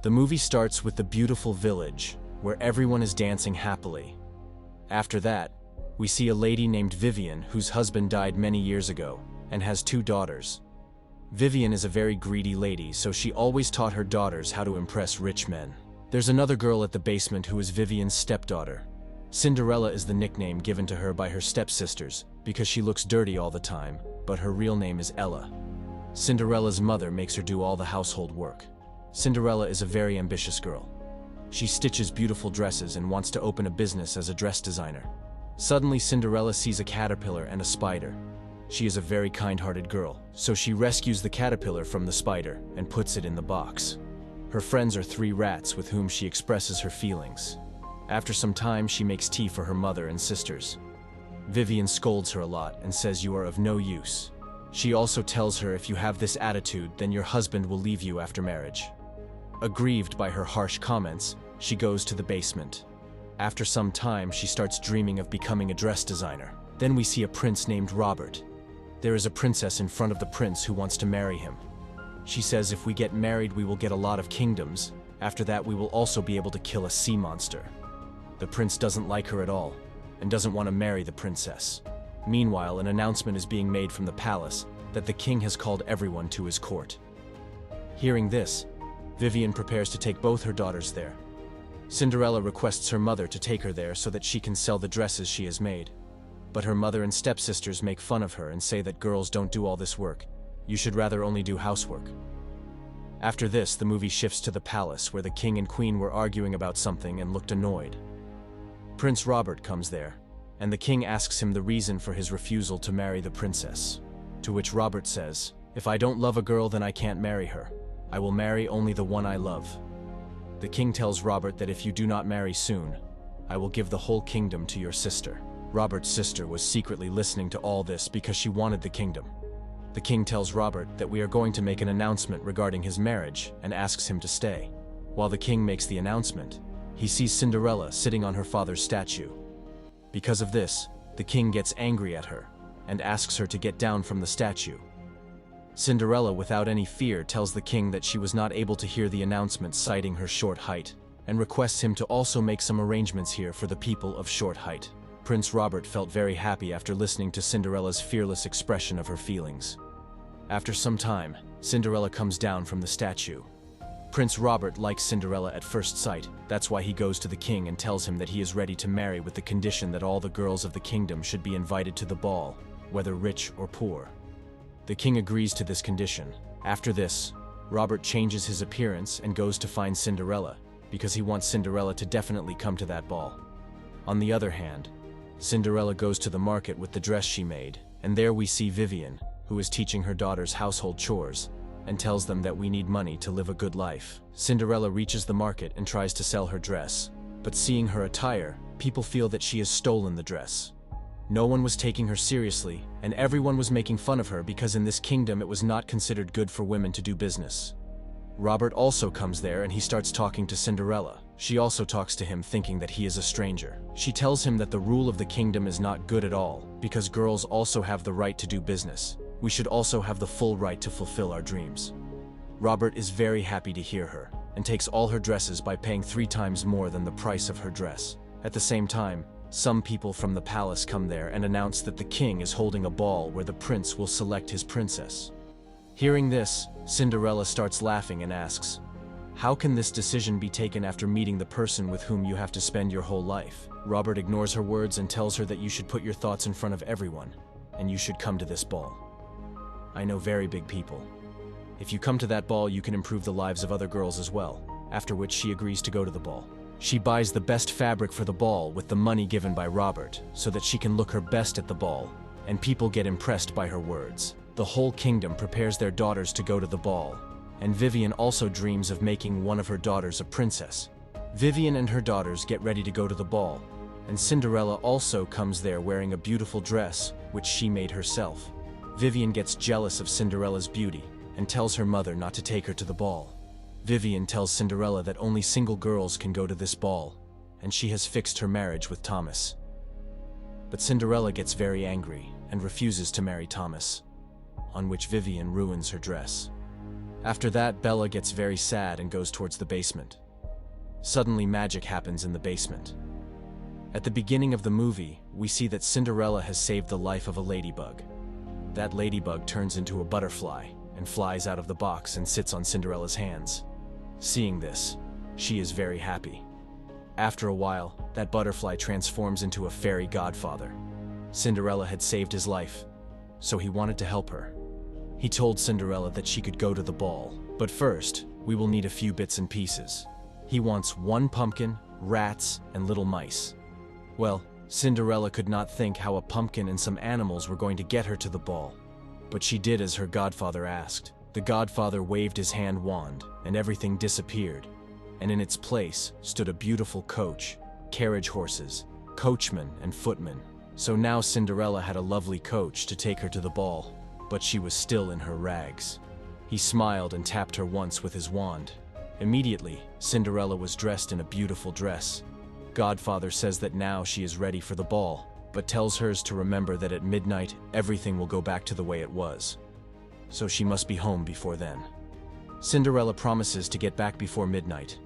The movie starts with the beautiful village, where everyone is dancing happily. After that, we see a lady named Vivian whose husband died many years ago, and has 2 daughters. Vivian is a very greedy lady, so she always taught her daughters how to impress rich men. There's another girl at the basement who is Vivian's stepdaughter. Cinderella is the nickname given to her by her stepsisters, because she looks dirty all the time, but her real name is Ella. Cinderella's mother makes her do all the household work. Cinderella is a very ambitious girl. She stitches beautiful dresses and wants to open a business as a dress designer. Suddenly, Cinderella sees a caterpillar and a spider. She is a very kind-hearted girl, so she rescues the caterpillar from the spider and puts it in the box. Her friends are 3 rats with whom she expresses her feelings. After some time, she makes tea for her mother and sisters. Vivian scolds her a lot and says you are of no use. She also tells her if you have this attitude, then your husband will leave you after marriage. Aggrieved by her harsh comments, she goes to the basement. After some time, she starts dreaming of becoming a dress designer. Then we see a prince named Robert. There is a princess in front of the prince who wants to marry him. She says if we get married, we will get a lot of kingdoms. After that, we will also be able to kill a sea monster. The prince doesn't like her at all, and doesn't want to marry the princess. Meanwhile, an announcement is being made from the palace that the king has called everyone to his court. Hearing this, Vivian prepares to take both her daughters there. Cinderella requests her mother to take her there so that she can sell the dresses she has made. But her mother and stepsisters make fun of her and say that girls don't do all this work. You should rather only do housework. After this, the movie shifts to the palace where the king and queen were arguing about something and looked annoyed. Prince Robert comes there, and the king asks him the reason for his refusal to marry the princess. To which Robert says, "If I don't love a girl, then I can't marry her. I will marry only the one I love." The king tells Robert that if you do not marry soon, I will give the whole kingdom to your sister. Robert's sister was secretly listening to all this because she wanted the kingdom. The king tells Robert that we are going to make an announcement regarding his marriage and asks him to stay. While the king makes the announcement, he sees Cinderella sitting on her father's statue. Because of this, the king gets angry at her and asks her to get down from the statue. Cinderella, without any fear, tells the king that she was not able to hear the announcement citing her short height, and requests him to also make some arrangements here for the people of short height. Prince Robert felt very happy after listening to Cinderella's fearless expression of her feelings. After some time, Cinderella comes down from the statue. Prince Robert likes Cinderella at first sight. That's why he goes to the king and tells him that he is ready to marry with the condition that all the girls of the kingdom should be invited to the ball, whether rich or poor. The king agrees to this condition. After this, Robert changes his appearance and goes to find Cinderella, because he wants Cinderella to definitely come to that ball. On the other hand, Cinderella goes to the market with the dress she made, and there we see Vivian, who is teaching her daughters household chores, and tells them that we need money to live a good life. Cinderella reaches the market and tries to sell her dress, but seeing her attire, people feel that she has stolen the dress. No one was taking her seriously, and everyone was making fun of her because in this kingdom it was not considered good for women to do business. Robert also comes there and he starts talking to Cinderella. She also talks to him thinking that he is a stranger. She tells him that the rule of the kingdom is not good at all, because girls also have the right to do business. We should also have the full right to fulfill our dreams. Robert is very happy to hear her, and takes all her dresses by paying 3 times more than the price of her dress. At the same time, some people from the palace come there and announce that the king is holding a ball where the prince will select his princess. Hearing this, Cinderella starts laughing and asks, "How can this decision be taken after meeting the person with whom you have to spend your whole life?" Robert ignores her words and tells her that you should put your thoughts in front of everyone, and you should come to this ball. I know very big people. If you come to that ball, you can improve the lives of other girls as well, after which she agrees to go to the ball. She buys the best fabric for the ball with the money given by Robert, so that she can look her best at the ball, and people get impressed by her words. The whole kingdom prepares their daughters to go to the ball, and Vivian also dreams of making one of her daughters a princess. Vivian and her daughters get ready to go to the ball, and Cinderella also comes there wearing a beautiful dress, which she made herself. Vivian gets jealous of Cinderella's beauty, and tells her mother not to take her to the ball. Vivian tells Cinderella that only single girls can go to this ball, and she has fixed her marriage with Thomas. But Cinderella gets very angry and refuses to marry Thomas, on which Vivian ruins her dress. After that, Bella gets very sad and goes towards the basement. Suddenly, magic happens in the basement. At the beginning of the movie, we see that Cinderella has saved the life of a ladybug. That ladybug turns into a butterfly and flies out of the box and sits on Cinderella's hands. Seeing this, she is very happy. After a while, that butterfly transforms into a fairy godfather. Cinderella had saved his life, so he wanted to help her. He told Cinderella that she could go to the ball, but first, we will need a few bits and pieces. He wants 1 pumpkin, rats, and little mice. Well, Cinderella could not think how a pumpkin and some animals were going to get her to the ball. But she did as her godfather asked. The godfather waved his hand wand, and everything disappeared. And in its place stood a beautiful coach, carriage horses, coachman, and footman. So now Cinderella had a lovely coach to take her to the ball, but she was still in her rags. He smiled and tapped her once with his wand. Immediately, Cinderella was dressed in a beautiful dress. Godfather says that now she is ready for the ball, but tells hers to remember that at midnight, everything will go back to the way it was. So she must be home before then. Cinderella promises to get back before midnight,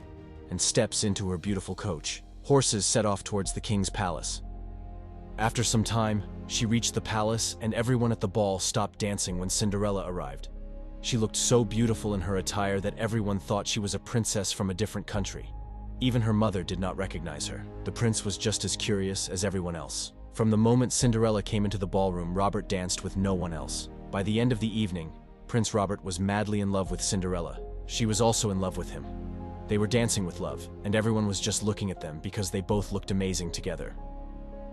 and steps into her beautiful coach. Horses set off towards the king's palace. After some time, she reached the palace, and everyone at the ball stopped dancing when Cinderella arrived. She looked so beautiful in her attire that everyone thought she was a princess from a different country. Even her mother did not recognize her. The prince was just as curious as everyone else. From the moment Cinderella came into the ballroom, Robert danced with no one else. By the end of the evening, Prince Robert was madly in love with Cinderella. She was also in love with him. They were dancing with love, and everyone was just looking at them because they both looked amazing together.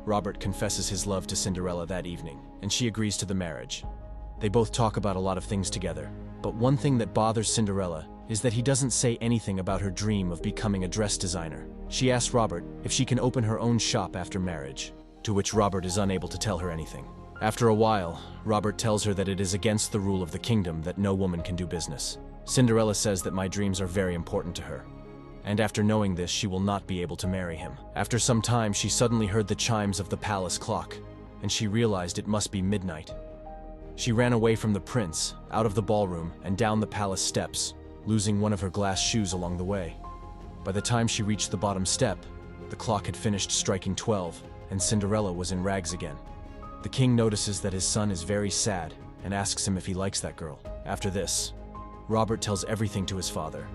Robert confesses his love to Cinderella that evening, and she agrees to the marriage. They both talk about a lot of things together, but one thing that bothers Cinderella is that he doesn't say anything about her dream of becoming a dress designer. She asks Robert if she can open her own shop after marriage, to which Robert is unable to tell her anything. After a while, Robert tells her that it is against the rule of the kingdom that no woman can do business. Cinderella says that my dreams are very important to her, and after knowing this, she will not be able to marry him. After some time, she suddenly heard the chimes of the palace clock, and she realized it must be midnight. She ran away from the prince, out of the ballroom, and down the palace steps, losing one of her glass shoes along the way. By the time she reached the bottom step, the clock had finished striking 12, and Cinderella was in rags again. The king notices that his son is very sad and asks him if he likes that girl. After this, Robert tells everything to his father.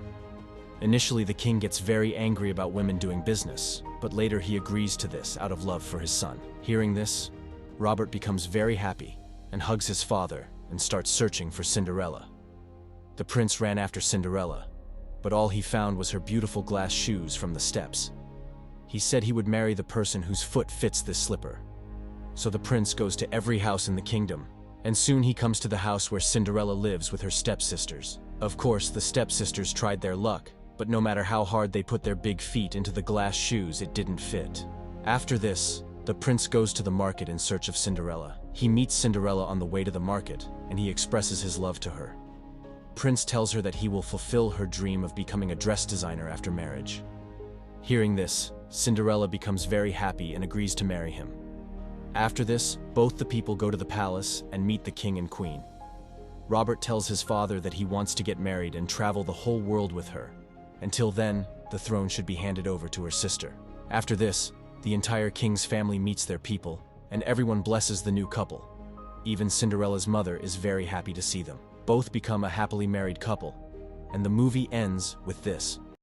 Initially, the king gets very angry about women doing business, but later he agrees to this out of love for his son. Hearing this, Robert becomes very happy and hugs his father and starts searching for Cinderella. The prince ran after Cinderella, but all he found was her beautiful glass shoes from the steps. He said he would marry the person whose foot fits this slipper. So the prince goes to every house in the kingdom, and soon he comes to the house where Cinderella lives with her stepsisters. Of course, the stepsisters tried their luck, but no matter how hard they put their big feet into the glass shoes, it didn't fit. After this, the prince goes to the market in search of Cinderella. He meets Cinderella on the way to the market, and he expresses his love to her. Prince tells her that he will fulfill her dream of becoming a dress designer after marriage. Hearing this, Cinderella becomes very happy and agrees to marry him. After this, both the people go to the palace and meet the king and queen. Robert tells his father that he wants to get married and travel the whole world with her. Until then, the throne should be handed over to her sister. After this, the entire king's family meets their people, and everyone blesses the new couple. Even Cinderella's mother is very happy to see them. Both become a happily married couple, and the movie ends with this.